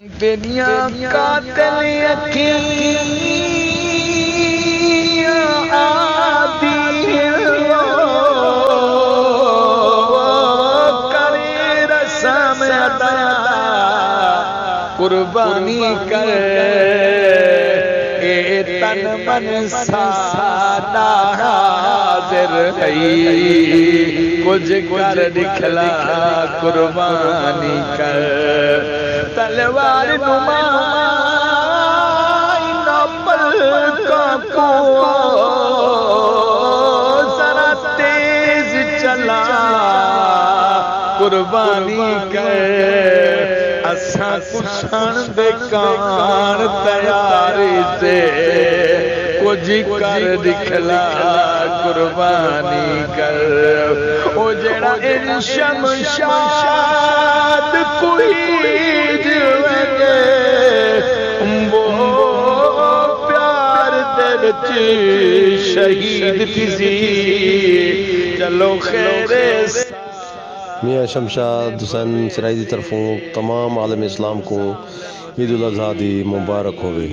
तेरिया कातिल अखियां आदि करे रस्म अदा कुर्बानी कर ए तन मन सादा हाजिर है कुछ कर दिखला कुर्बानी कर तलवार नुमाई नपल को जरा तेज चला कुर्बानी कर असा कुछण दे कान तैयारी से कुछ कर दिखला कुर्बानी कर ओ जेड़ा इन शमशाद कोई शहीद थी चलो खैरे मियाँ शमशाद हुसैन सिराई की तरफों तमाम आलम इस्लाम को ईद उल अज़हा दी मुबारक होवे।